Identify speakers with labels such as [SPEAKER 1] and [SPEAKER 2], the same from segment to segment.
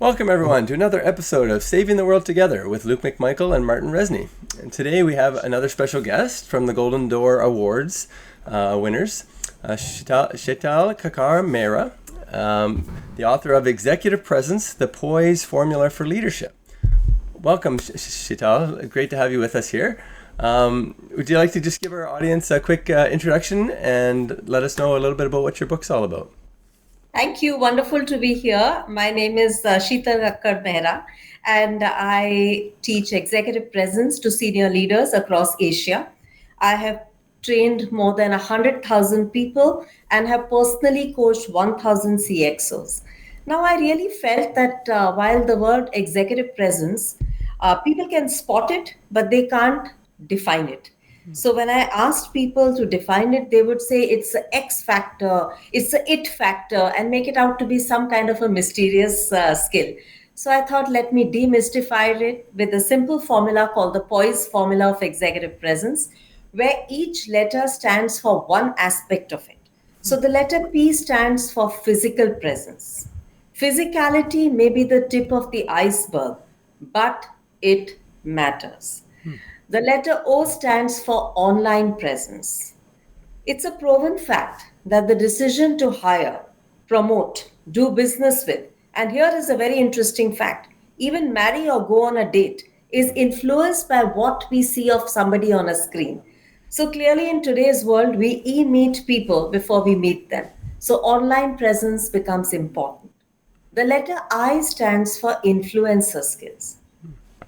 [SPEAKER 1] Welcome everyone to another episode of Saving the World Together with Luke Macmichael and Martin Rezny. And today we have another special guest from the Golden Door Awards winners, Shital Mehra, the author of Executive Presence, the P.O.I.S.E Formula for Leadership. Welcome, Shital. Great to have you with us here. Would you like to just give our audience a quick introduction and let us know a little bit about what your book's all about?
[SPEAKER 2] Thank you. Wonderful to be here. My name is Shital Mehra, and I teach executive presence to senior leaders across Asia. I have trained more than 100,000 people and have personally coached 1,000 CXOs. Now, I really felt that while the word executive presence, people can spot it, but they can't define it. So when I asked people to define it, they would say it's the X factor, it's the it factor, and make it out to be some kind of a mysterious skill. So I thought, let me demystify it with a simple formula called the P.O.I.S.E Formula of Executive Presence, where each letter stands for one aspect of it. So the letter P stands for physical presence. Physicality may be the tip of the iceberg, but it matters. The letter O stands for online presence. It's a proven fact that the decision to hire, promote, do business with, and here is a very interesting fact, even marry or go on a date, is influenced by what we see of somebody on a screen. So clearly in today's world, we meet people before we meet them. So online presence becomes important. The letter I stands for influencer skills.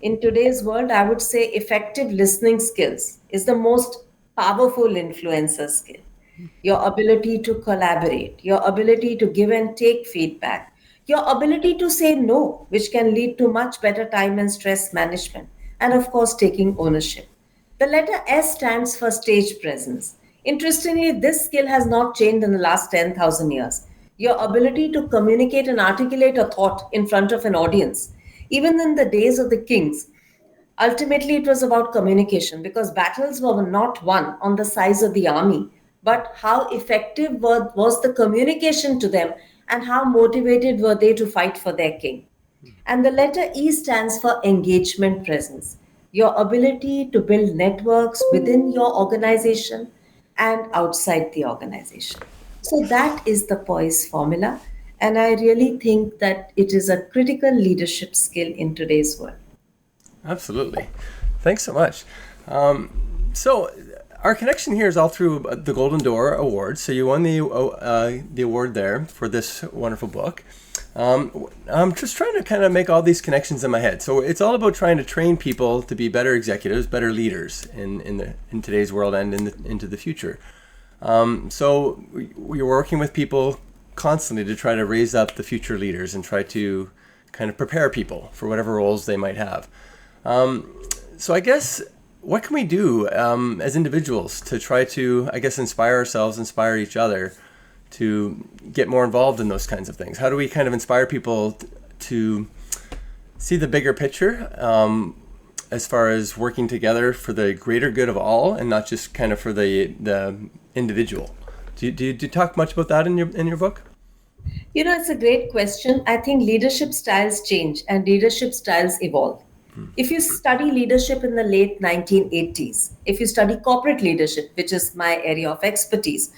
[SPEAKER 2] In today's world, I would say effective listening skills is the most powerful influencer skill. Your ability to collaborate, your ability to give and take feedback, your ability to say no, which can lead to much better time and stress management, and of course, taking ownership. The letter S stands for stage presence. Interestingly, this skill has not changed in the last 10,000 years. Your ability to communicate and articulate a thought in front of an audience. Even in the days of the kings, ultimately it was about communication because battles were not won on the size of the army, but how effective was the communication to them and how motivated were they to fight for their king. And the letter E stands for engagement presence, your ability to build networks within your organization and outside the organization. So that is the POISE formula. And I really think that it is a critical leadership skill in today's world.
[SPEAKER 1] Absolutely. Thanks so much. So our connection here is all through the Golden Door Awards. So you won the award there for this wonderful book. I'm just trying to kind of make all these connections in my head. So it's all about trying to train people to be better executives, better leaders in today's world and into the future. So you're working with people constantly to try to raise up the future leaders and try to kind of prepare people for whatever roles they might have. So I guess, what can we do as individuals to try to, I guess, inspire ourselves, inspire each other to get more involved in those kinds of things? How do we kind of inspire people to see the bigger picture as far as working together for the greater good of all and not just kind of for the individual? Do you talk much about that in your book?
[SPEAKER 2] You know, it's a great question. I think leadership styles change and leadership styles evolve. If you study leadership in the late 1980s, if you study corporate leadership, which is my area of expertise,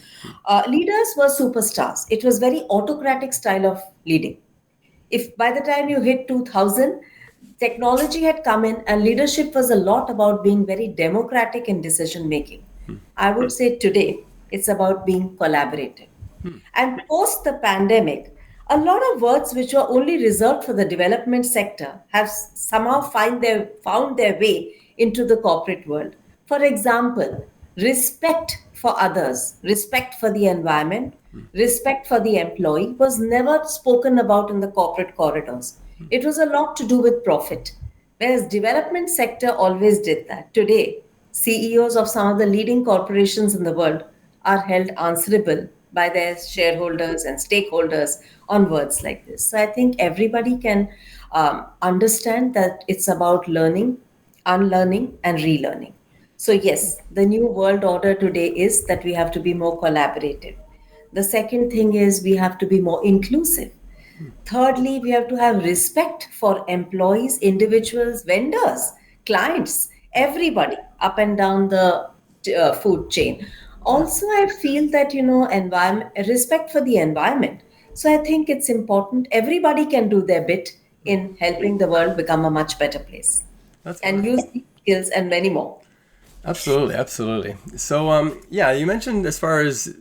[SPEAKER 2] leaders were superstars. It was very autocratic style of leading. If by the time you hit 2000, technology had come in and leadership was a lot about being very democratic in decision making. I would say today it's about being collaborative. And post the pandemic, a lot of words which were only reserved for the development sector have somehow found their way into the corporate world. For example, respect for others, respect for the environment, respect for the employee was never spoken about in the corporate corridors. It was a lot to do with profit. Whereas development sector always did that. Today, CEOs of some of the leading corporations in the world are held answerable by their shareholders and stakeholders on words like this. So I think everybody can understand that it's about learning, unlearning, and relearning. So yes, the new world order today is that we have to be more collaborative. The second thing is we have to be more inclusive. Thirdly, we have to have respect for employees, individuals, vendors, clients, everybody up and down the food chain. Also, I feel that, environment, respect for the environment. So I think it's important. Everybody can do their bit in helping the world become a much better place
[SPEAKER 1] That's
[SPEAKER 2] and
[SPEAKER 1] wonderful.
[SPEAKER 2] use these skills and many more.
[SPEAKER 1] Absolutely, absolutely. So, yeah, you mentioned as far as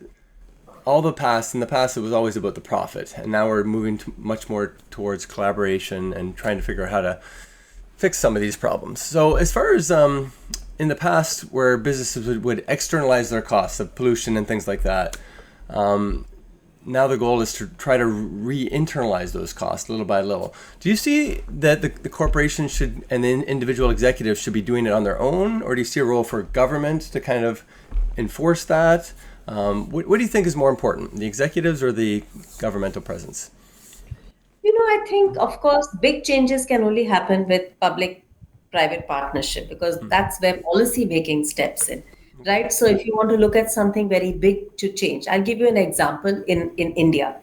[SPEAKER 1] all the past, in the past, it was always about the profit, and now we're moving to much more towards collaboration and trying to figure out how to fix some of these problems. So, as far as in the past, where businesses would externalize their costs of pollution and things like that, now the goal is to try to re-internalize those costs little by little. Do you see that the corporation should and the individual executives should be doing it on their own, or do you see a role for government to kind of enforce that? What do you think is more important, the executives or the governmental presence?
[SPEAKER 2] I think, of course, big changes can only happen with public private partnership because that's where policy making steps in,
[SPEAKER 1] Okay.
[SPEAKER 2] right? So, if you want to look at something very big to change, I'll give you an example in India.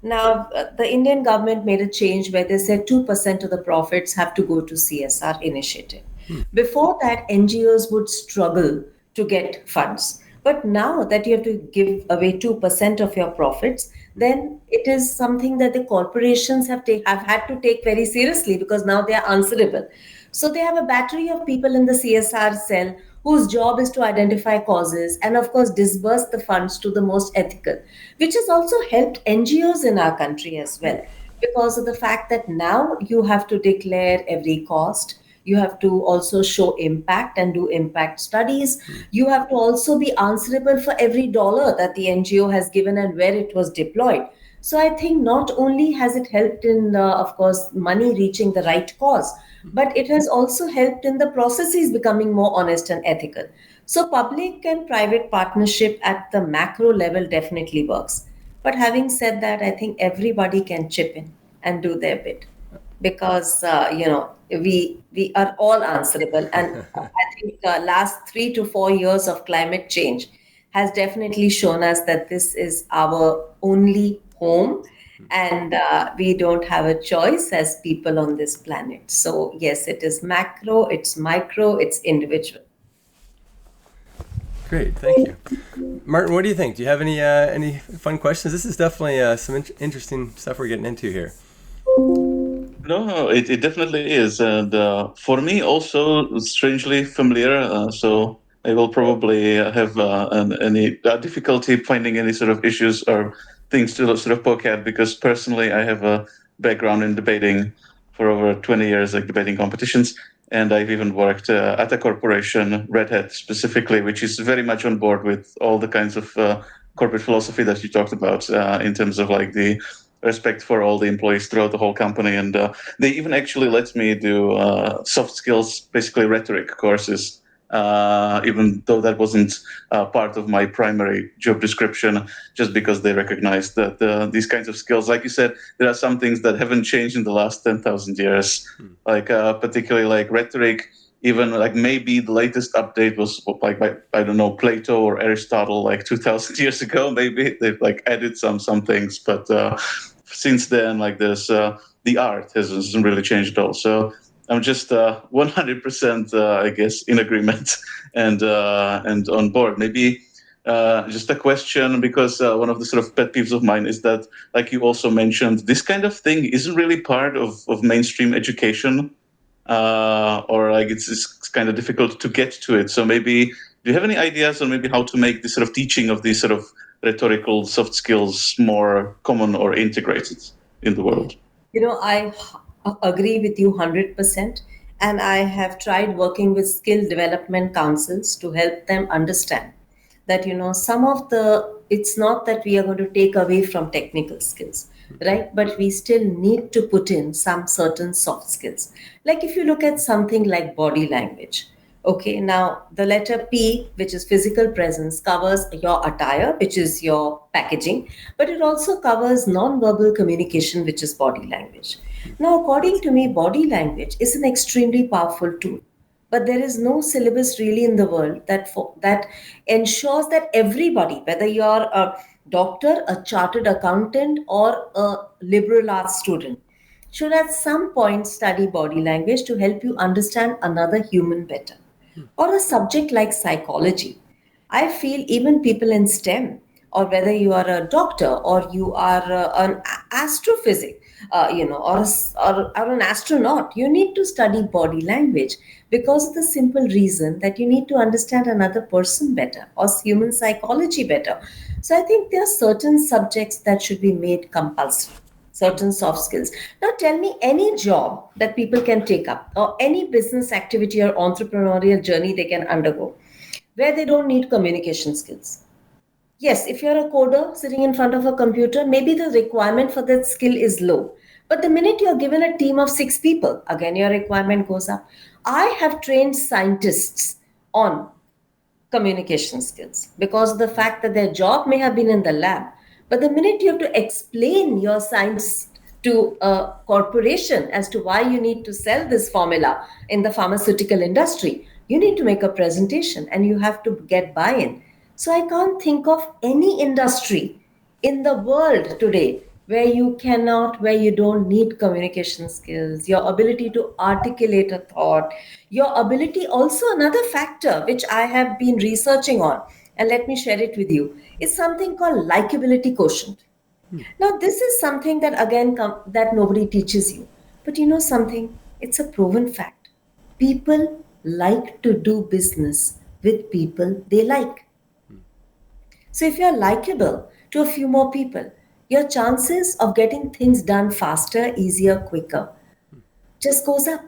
[SPEAKER 2] Now, the Indian government made a change where they said 2% of the profits have to go to CSR initiative. Before that, NGOs would struggle to get funds. But now that you have to give away 2% of your profits, then it is something that the corporations have had to take very seriously because now they are answerable. So they have a battery of people in the CSR cell whose job is to identify causes and, of course, disburse the funds to the most ethical, which has also helped NGOs in our country as well because of the fact that now you have to declare every cost. You have to also show impact and do impact studies. You have to also be answerable for every dollar that the NGO has given and where it was deployed. So I think not only has it helped in, of course, money reaching the right cause, but it has also helped in the processes becoming more honest and ethical. So public and private partnership at the macro level definitely works. But having said that, I think everybody can chip in and do their bit because we are all answerable. And I think last 3 to 4 years of climate change has definitely shown us that this is our only home, and we don't have a choice as people on this planet. So yes, it is macro, it's micro, it's individual.
[SPEAKER 1] Great, thank you. Martin, what do you think? Do you have any fun questions? This is definitely some interesting stuff we're getting into here.
[SPEAKER 3] No, it definitely is. And for me, also strangely familiar. So I will probably have any difficulty finding any sort of issues or things to sort of poke at because personally, I have a background in debating for over 20 years, like debating competitions. And I've even worked at a corporation, Red Hat specifically, which is very much on board with all the kinds of corporate philosophy that you talked about in terms of like the respect for all the employees throughout the whole company. And they even actually let me do soft skills, basically rhetoric courses, even though that wasn't part of my primary job description, just because they recognized that these kinds of skills, like you said, there are some things that haven't changed in the last 10,000 years, like particularly like rhetoric. Even like maybe the latest update was like by, I don't know, Plato or Aristotle like 2,000 years ago. Maybe they've like added some things, but since then like there's the art hasn't really changed at all. So I'm just 100% I guess in agreement and on board. Maybe just a question because one of the sort of pet peeves of mine is that, like you also mentioned, this kind of thing isn't really part of mainstream education, or like it's kind of difficult to get to it. So maybe do you have any ideas on maybe how to make this sort of teaching of these sort of rhetorical soft skills more common or integrated in the world?
[SPEAKER 2] Agree with you 100%. And I have tried working with skill development councils to help them understand that, some of it's not that we are going to take away from technical skills, right? But we still need to put in some certain soft skills. Like if you look at something like body language. Okay, now the letter P, which is physical presence, covers your attire, which is your packaging, but it also covers non-verbal communication, which is body language. Now, according to me, body language is an extremely powerful tool, but there is no syllabus really in the world that ensures that everybody, whether you're doctor, a chartered accountant, or a liberal arts student should at some point study body language to help you understand another human better. Or a subject like psychology. I feel even people in STEM, or whether you are a doctor or you are an astrophysic, or an astronaut, you need to study body language because of the simple reason that you need to understand another person better or human psychology better. So I think there are certain subjects that should be made compulsory, certain soft skills. Now, tell me any job that people can take up or any business activity or entrepreneurial journey they can undergo where they don't need communication skills. Yes, if you're a coder sitting in front of a computer, maybe the requirement for that skill is low. But the minute you're given a team of 6 people, again, your requirement goes up. I have trained scientists on communication skills because of the fact that their job may have been in the lab. But the minute you have to explain your science to a corporation as to why you need to sell this formula in the pharmaceutical industry, you need to make a presentation and you have to get buy in. So I can't think of any industry in the world today where you don't need communication skills, your ability to articulate a thought, your ability, also another factor which I have been researching on, and let me share it with you, is something called likability quotient. Now this is something that again that nobody teaches you, but you know something, it's a proven fact. People like to do business with people they like. So if you're likable to a few more people, your chances of getting things done faster, easier, quicker just goes up,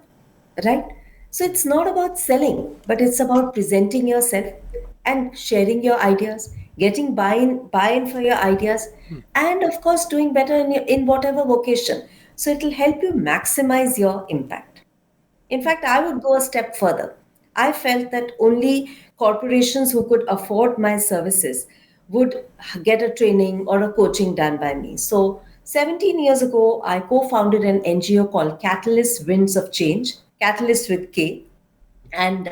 [SPEAKER 2] right? So it's not about selling, but it's about presenting yourself and sharing your ideas, getting buy-in for your ideas, and of course doing better in whatever vocation. So it'll help you maximize your impact. In fact, I would go a step further. I felt that only corporations who could afford my services would get a training or a coaching done by me. So, 17 years ago, I co founded an NGO called Catalyst Winds of Change, Catalyst with K. And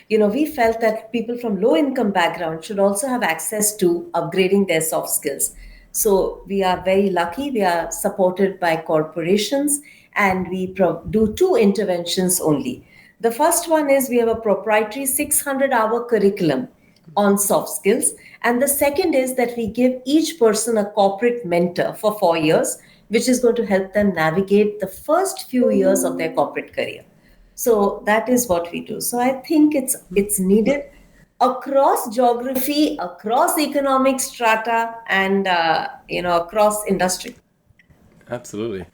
[SPEAKER 2] we felt that people from low income background should also have access to upgrading their soft skills. So we are very lucky, we are supported by corporations, and we do two interventions only. The first one is we have a proprietary 600-hour curriculum on soft skills, and the second is that we give each person a corporate mentor for 4 years, which is going to help them navigate the first few years of their corporate career. So that is what we do. So I think it's needed across geography, across economic strata, and across industry.
[SPEAKER 1] Absolutely.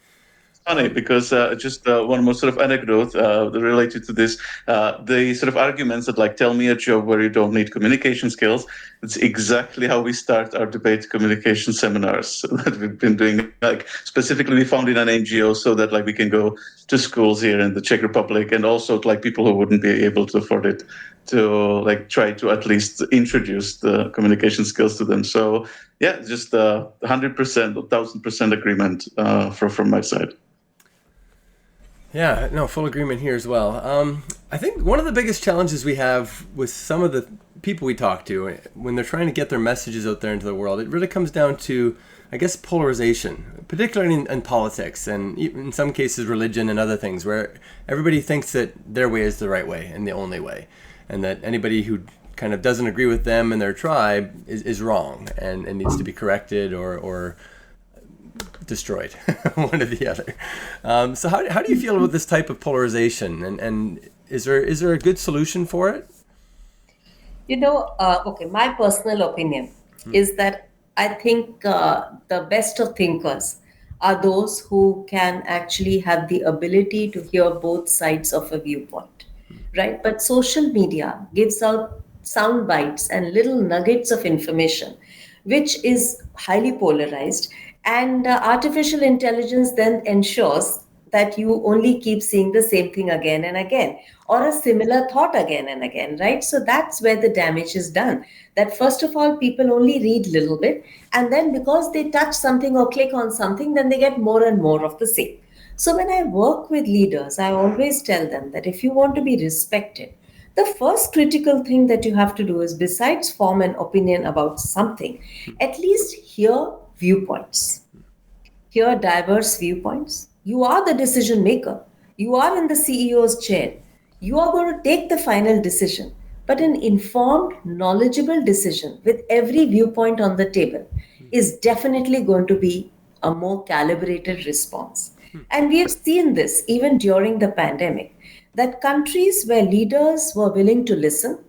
[SPEAKER 3] Funny because just one more sort of anecdote related to this, the sort of arguments that like tell me a job where you don't need communication skills. It's exactly how we start our debate communication seminars that we've been doing. Like specifically, we founded an NGO so that like we can go to schools here in the Czech Republic, and also to, like people who wouldn't be able to afford it, to like try to at least introduce the communication skills to them. So yeah, just 100%, 1,000% agreement from my side.
[SPEAKER 1] Yeah, no, full agreement here as well. I think one of the biggest challenges we have with some of the people we talk to when they're trying to get their messages out there into the world, it really comes down to, I guess, polarization, particularly in politics and in some cases religion and other things, where everybody thinks that their way is the right way and the only way, and that anybody who kind of doesn't agree with them and their tribe is wrong and needs to be corrected or destroyed, one or the other. So how do you feel about this type of polarization, and is there a good solution for it?
[SPEAKER 2] Okay, my personal opinion is that I think the best of thinkers are those who can actually have the ability to hear both sides of a viewpoint, right? But social media gives out sound bites and little nuggets of information, which is highly polarized. And artificial intelligence then ensures that you only keep seeing the same thing again and again, or a similar thought again and again, right? So that's where the damage is done. That first of all, people only read little bit, and then because they touch something or click on something, then they get more and more of the same. So when I work with leaders, I always tell them that if you want to be respected, The first critical thing that you have to do is, besides form an opinion about something, at least hear viewpoints. Hear diverse viewpoints. You are the decision maker. You are in the CEO's chair. You are going to take the final decision. But an informed, knowledgeable decision with every viewpoint on the table is definitely going to be a more calibrated response. And we have seen this even during the pandemic, that countries where leaders were willing to listen,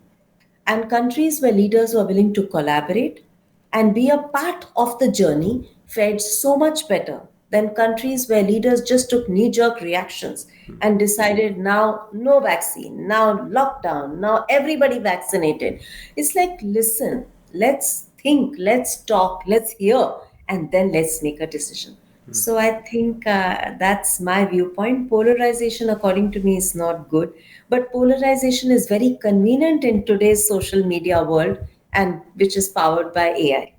[SPEAKER 2] and countries where leaders were willing to collaborate and be a part of the journey fared so much better than countries where leaders just took knee jerk reactions and decided now no vaccine, now lockdown, now everybody vaccinated. It's like, listen, let's think, let's talk, let's hear, and then let's make a decision. So I think that's my viewpoint. Polarization, according to me, is not good, but polarization is very convenient in today's social media world, and which is powered by AI.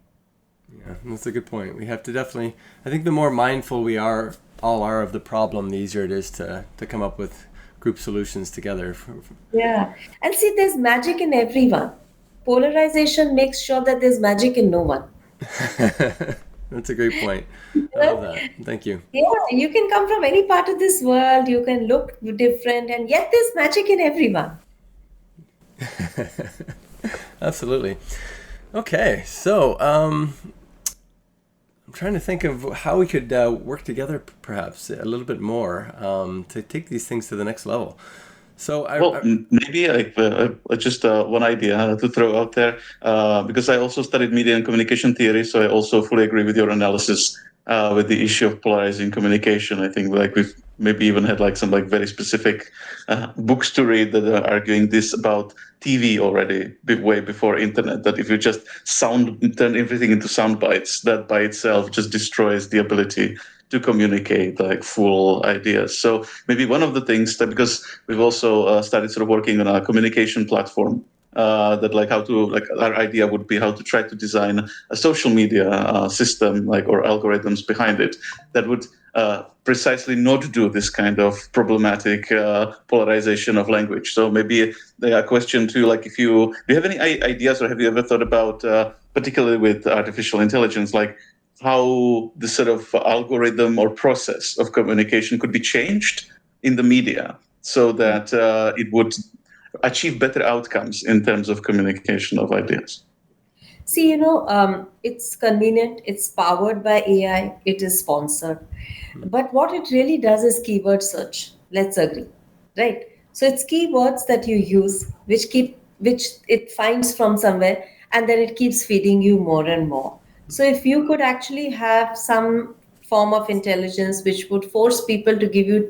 [SPEAKER 1] Yeah, that's a good point. We have to definitely, I think the more mindful we all are of the problem, the easier it is to come up with group solutions together.
[SPEAKER 2] Yeah, and see, there's magic in everyone. Polarization makes sure that there's magic in no one.
[SPEAKER 1] That's a great point. I love that. Thank you.
[SPEAKER 2] Yeah, you can come from any part of this world, you can look different, and yet there's magic in everyone.
[SPEAKER 1] Absolutely. Okay, so I'm trying to think of how we could work together, perhaps a little bit more, to take these things to the next level. So
[SPEAKER 3] maybe like just one idea to throw out there, because I also studied media and communication theory, so I also fully agree with your analysis with the issue of polarizing communication. I think like we've maybe even had like some like very specific books to read that are arguing this about TV already, way before internet. That if you just turn everything into sound bites, that by itself just destroys the ability to communicate like full ideas. So maybe one of the things that, because we've also started sort of working on a communication platform, that like how to, like our idea would be how to try to design a social media system, like, or algorithms behind it that would precisely not do this kind of problematic polarization of language. So maybe a question to, like, if you do you have any ideas, or have you ever thought about particularly with artificial intelligence, like how the sort of algorithm or process of communication could be changed in the media so that it would achieve better outcomes in terms of communication of ideas?
[SPEAKER 2] See, it's convenient, it's powered by AI, it is sponsored. But what it really does is keyword search. Let's agree, right? So it's keywords that you use, which it finds from somewhere, and then it keeps feeding you more and more. So if you could actually have some form of intelligence which would force people to give you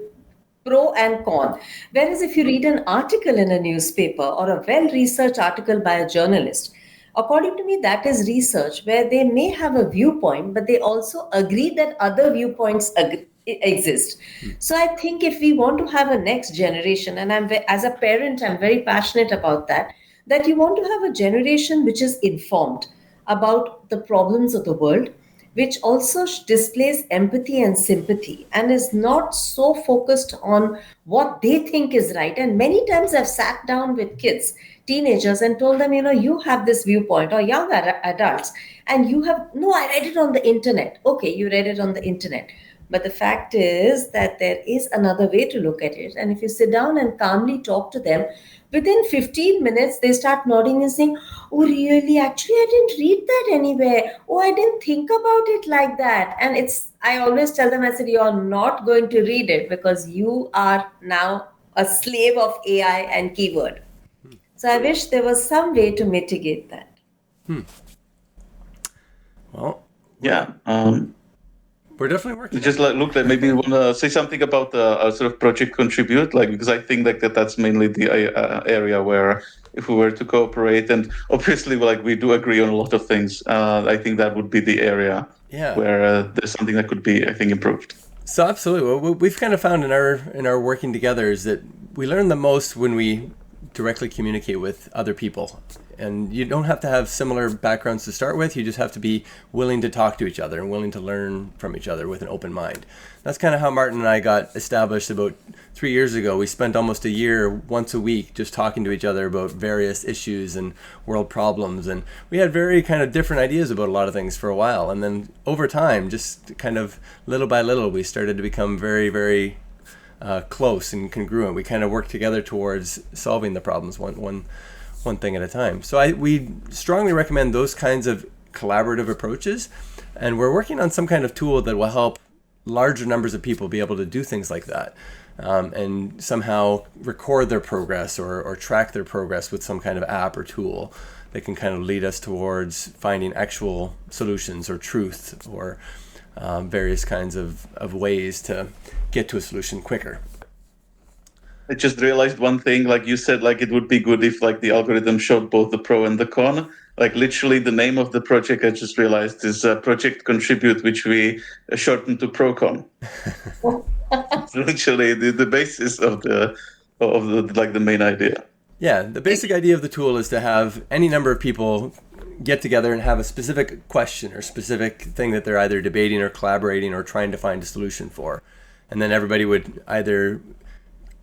[SPEAKER 2] pro and con. Whereas if you read an article in a newspaper or a well researched article by a journalist, according to me, that is research where they may have a viewpoint, but they also agree that other viewpoints exist. So I think if we want to have a next generation, and as a parent, I'm very passionate about that you want to have a generation which is informed about the problems of the world, which also displays empathy and sympathy and is not so focused on what they think is right. And many times I've sat down with kids, teenagers, and told them, you have this viewpoint, or young adults, and you have, no, I read it on the internet. Okay, you read it on the internet. But the fact is that there is another way to look at it. And if you sit down and calmly talk to them, within 15 minutes, they start nodding and saying, oh, really? Actually, I didn't read that anywhere. Oh, I didn't think about it like that. And I always tell them, I said, you're not going to read it because you are now a slave of AI and keyword. So I wish there was some way to mitigate that.
[SPEAKER 1] Well,
[SPEAKER 3] Yeah.
[SPEAKER 1] We're definitely working.
[SPEAKER 3] Just like look, like maybe you want to say something about the sort of project contribute, like, because I think like that's mainly the area where if we were to cooperate, and obviously like we do agree on a lot of things, I think that would be the area where there's something that could be, I think, improved.
[SPEAKER 1] So absolutely, what we've kind of found in our working together is that we learn the most when we directly communicate with other people. And you don't have to have similar backgrounds to start with. You just have to be willing to talk to each other and willing to learn from each other with an open mind. That's kind of how Martin and I got established about 3 years ago. We spent almost a year once a week just talking to each other about various issues and world problems. And we had very kind of different ideas about a lot of things for a while. And then over time, just kind of little by little, we started to become very, very close and congruent. We kind of worked together towards solving the problems one thing at a time. So we strongly recommend those kinds of collaborative approaches, and we're working on some kind of tool that will help larger numbers of people be able to do things like that, and somehow record their progress or track their progress with some kind of app or tool that can kind of lead us towards finding actual solutions or truth or various kinds of ways to get to a solution quicker.
[SPEAKER 3] I just realized one thing, like you said, like it would be good if like the algorithm showed both the pro and the con. Like literally the name of the project I just realized is Project Contribute, which we shortened to ProCon. It's literally the basis of the like the main idea.
[SPEAKER 1] Yeah, the basic idea of the tool is to have any number of people get together and have a specific question or specific thing that they're either debating or collaborating or trying to find a solution for. And then everybody would either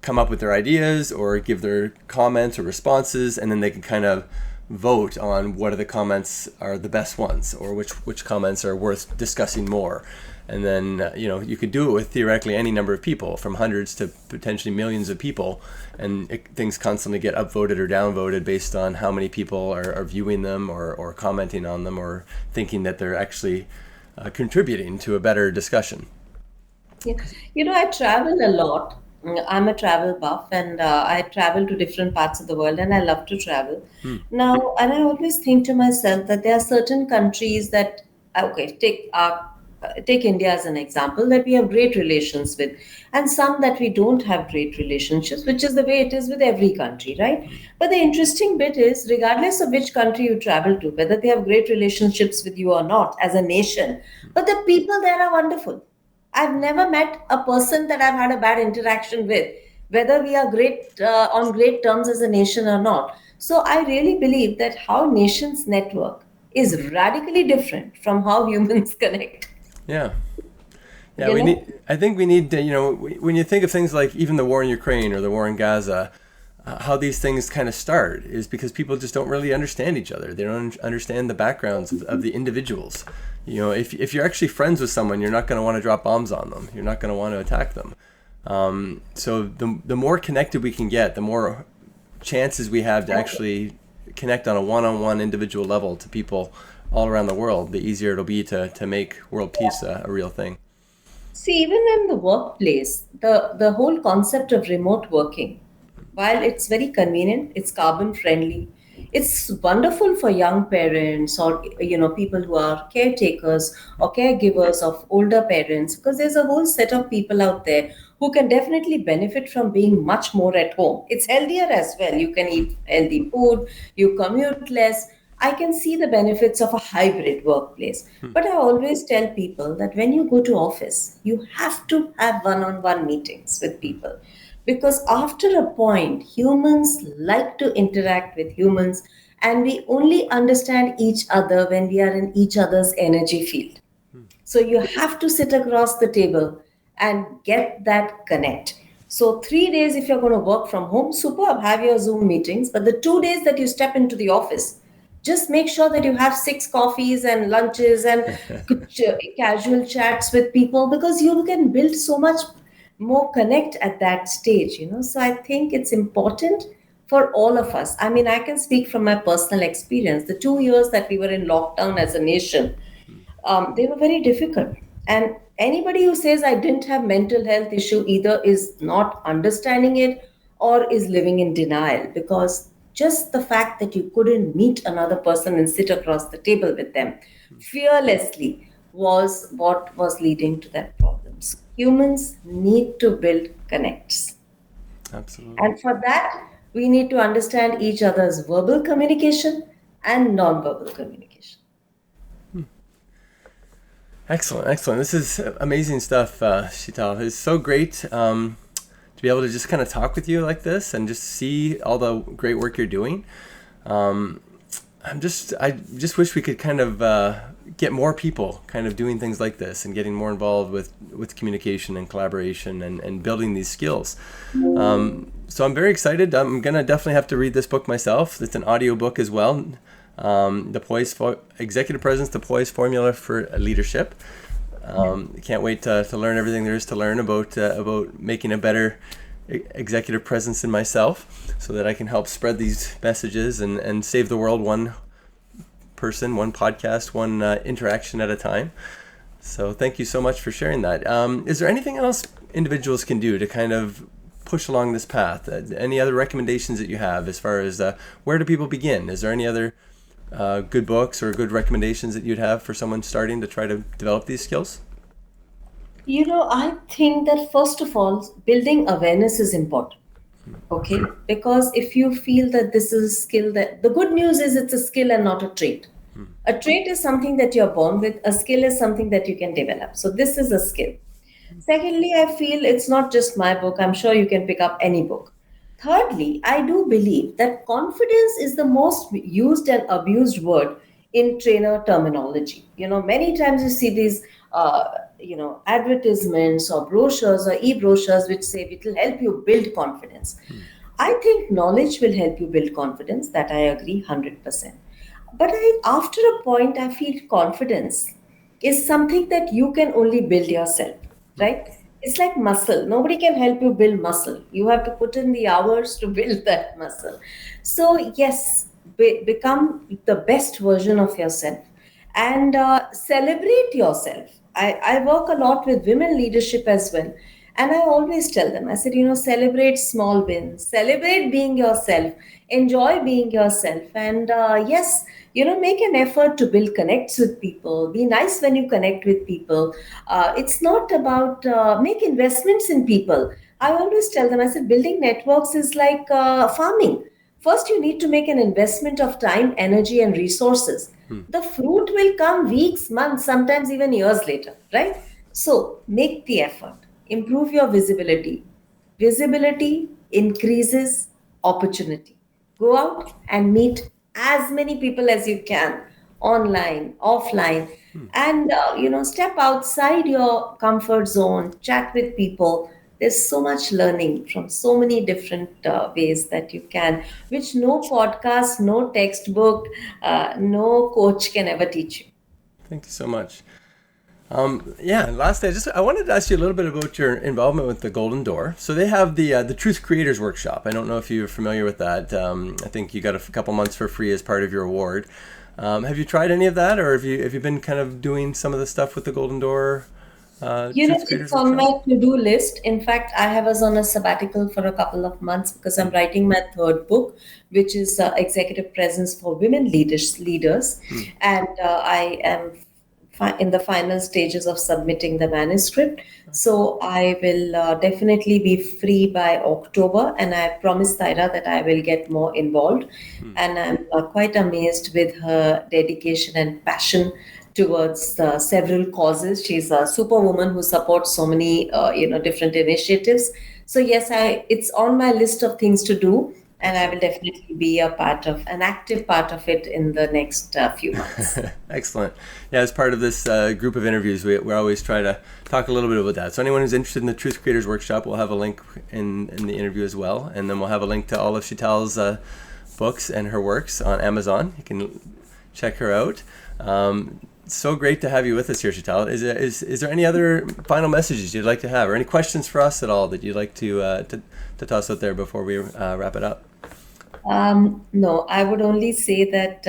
[SPEAKER 1] come up with their ideas or give their comments or responses, and then they can kind of vote on what of the comments are the best ones or which comments are worth discussing more. And then you could do it with theoretically any number of people, from hundreds to potentially millions of people, and things constantly get upvoted or downvoted based on how many people are viewing them or commenting on them or thinking that they're actually contributing to a better discussion.
[SPEAKER 2] Yeah. I travel a lot. I'm a travel buff, and I travel to different parts of the world, and I love to travel. Now, and I always think to myself that there are certain countries that, take India as an example, that we have great relations with, and some that we don't have great relationships, which is the way it is with every country, right? But the interesting bit is, regardless of which country you travel to, whether they have great relationships with you or not as a nation, but the people there are wonderful. I've never met a person that I've had a bad interaction with, whether we are great on great terms as a nation or not. So I really believe that how nations network is radically different from how humans connect.
[SPEAKER 1] Yeah. Yeah, I think we need to, when you think of things like even the war in Ukraine or the war in Gaza, how these things kind of start is because people just don't really understand each other. They don't understand the backgrounds of the individuals. If you're actually friends with someone, you're not going to want to drop bombs on them. You're not going to want to attack them. So the more connected we can get, the more chances we have to actually connect on a one-on-one individual level to people all around the world, the easier it'll be to make world peace a real thing.
[SPEAKER 2] See, even in the workplace, the whole concept of remote working, while it's very convenient, it's carbon friendly, it's wonderful for young parents or people who are caretakers or caregivers of older parents, because there's a whole set of people out there who can definitely benefit from being much more at home. It's healthier as well. You can eat healthy food, you commute less. I can see the benefits of a hybrid workplace. But I always tell people that when you go to office, you have to have one-on-one meetings with people. Because after a point, humans like to interact with humans, and we only understand each other when we are in each other's energy field. So you have to sit across the table and get that connect. So 3 days, if you're going to work from home, superb, have your Zoom meetings. But the 2 days that you step into the office, just make sure that you have 6 coffees and lunches and casual chats with people, because you can build so much more connect at that stage. So I think it's important for all of us. I mean, I can speak from my personal experience. The 2 years that we were in lockdown as a nation, they were very difficult. And anybody who says I didn't have mental health issue either is not understanding it or is living in denial, because just the fact that you couldn't meet another person and sit across the table with them fearlessly was what was leading to that problems. Humans need to build connects.
[SPEAKER 1] Absolutely.
[SPEAKER 2] And for that, we need to understand each other's verbal communication and non-verbal communication.
[SPEAKER 1] Excellent. This is amazing stuff, Shital. It's so great to be able to just kind of talk with you like this and just see all the great work you're doing. I just wish we could kind of get more people kind of doing things like this and getting more involved with communication and collaboration and building these skills. So I'm very excited. I'm going to definitely have to read this book myself. It's an audio book as well. The P.O.I.S.E Executive Presence, the P.O.I.S.E Formula for Leadership. Can't wait to learn everything there is to learn about making a better executive presence in myself so that I can help spread these messages and save the world one person, one podcast, one interaction at a time. So thank you so much for sharing that. Is there anything else individuals can do to kind of push along this path? Any other recommendations that you have as far as where do people begin? Is there any other good books or good recommendations that you'd have for someone starting to try to develop these skills?
[SPEAKER 2] I think that first of all, building awareness is important. Okay, because if you feel that this is a skill, that the good news is it's a skill and not a trait. A trait is something that you're born with, a skill is something that you can develop. So this is a skill. Secondly, I feel it's not just my book. I'm sure you can pick up any book. Thirdly, I do believe that confidence is the most used and abused word in trainer terminology. Many times you see these, advertisements or brochures or e-brochures which say it will help you build confidence. I think knowledge will help you build confidence. That I agree 100%. But after a point, I feel confidence is something that you can only build yourself, right? It's like muscle. Nobody can help you build muscle. You have to put in the hours to build that muscle. So, yes, become the best version of yourself and celebrate yourself. I work a lot with women leadership as well. And I always tell them, I said, celebrate small wins, celebrate being yourself, enjoy being yourself. And yes, make an effort to build connects with people. Be nice when you connect with people. It's not about make investments in people. I always tell them, I said, building networks is like farming. First, you need to make an investment of time, energy, and resources. The fruit will come weeks, months, sometimes even years later, right? So make the effort. Improve your visibility. Visibility increases opportunity. Go out and meet as many people as you can, online, offline, and step outside your comfort zone, chat with people. There's so much learning from so many different ways that you can, which no podcast, no textbook, no coach can ever teach you.
[SPEAKER 1] Thank you so much. Lastly, I wanted to ask you a little bit about your involvement with the Golden Door. So they have the Truth Creators Workshop. I don't know if you're familiar with that. I think you got a couple months for free as part of your award. Have you tried any of that, or have you been kind of doing some of the stuff with the Golden Door?
[SPEAKER 2] It's on my to-do list. In fact, I was on a sabbatical for a couple of months because I'm writing my third book, which is Executive Presence for Women Leaders. And I am in the final stages of submitting the manuscript. So I will definitely be free by October. And I promised Tyra that I will get more involved. And I'm quite amazed with her dedication and passion towards several causes. She's a superwoman who supports so many, different initiatives. So yes, it's on my list of things to do, and I will definitely be an active part of it in the next few months.
[SPEAKER 1] Excellent. Yeah, as part of this group of interviews, we always try to talk a little bit about that. So anyone who's interested in the Truth Creators Workshop, we'll have a link in the interview as well, and then we'll have a link to all of Shital's books and her works on Amazon. You can check her out. So great to have you with us here, Shital. Is there any other final messages you'd like to have, or any questions for us at all that you'd like to toss out there before we wrap it up?
[SPEAKER 2] No, I would only say that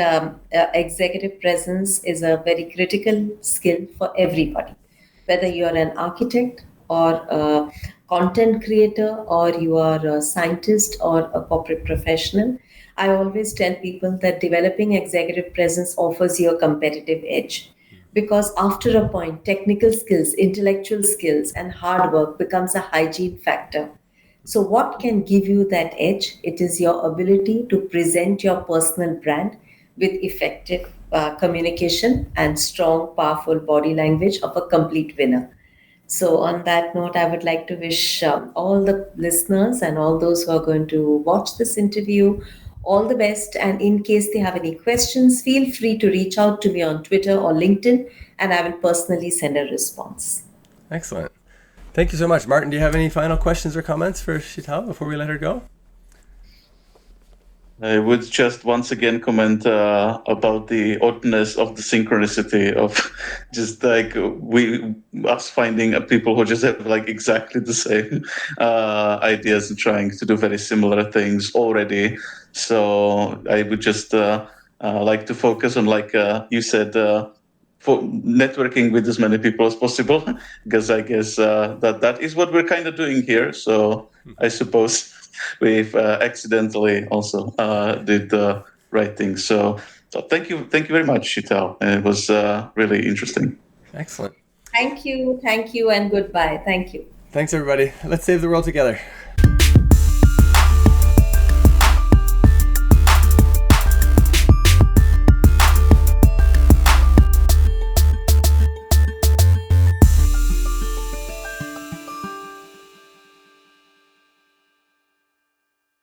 [SPEAKER 2] executive presence is a very critical skill for everybody, whether you're an architect or a content creator, or you are a scientist or a corporate professional. I always tell people that developing executive presence offers you a competitive edge, because after a point, technical skills, intellectual skills, and hard work becomes a hygiene factor. So what can give you that edge? It is your ability to present your personal brand with effective communication and strong, powerful body language of a complete winner. So, on that note, I would like to wish all the listeners and all those who are going to watch this interview all the best. And in case they have any questions, feel free to reach out to me on Twitter or LinkedIn, and I will personally send a response.
[SPEAKER 1] Excellent. Thank you so much. Martin, do you have any final questions or comments for Shital before we let her go?
[SPEAKER 3] I would just once again comment about the oddness of the synchronicity of just like us finding people who just have like exactly the same ideas and trying to do very similar things already. So I would just like to focus on, like you said, for networking with as many people as possible, because I guess that is what we're kind of doing here. So I suppose we've accidentally also did the right thing. So thank you very much, Shital. It was really interesting.
[SPEAKER 1] Excellent.
[SPEAKER 2] Thank you, and goodbye. Thank you.
[SPEAKER 1] Thanks, everybody. Let's save the world together.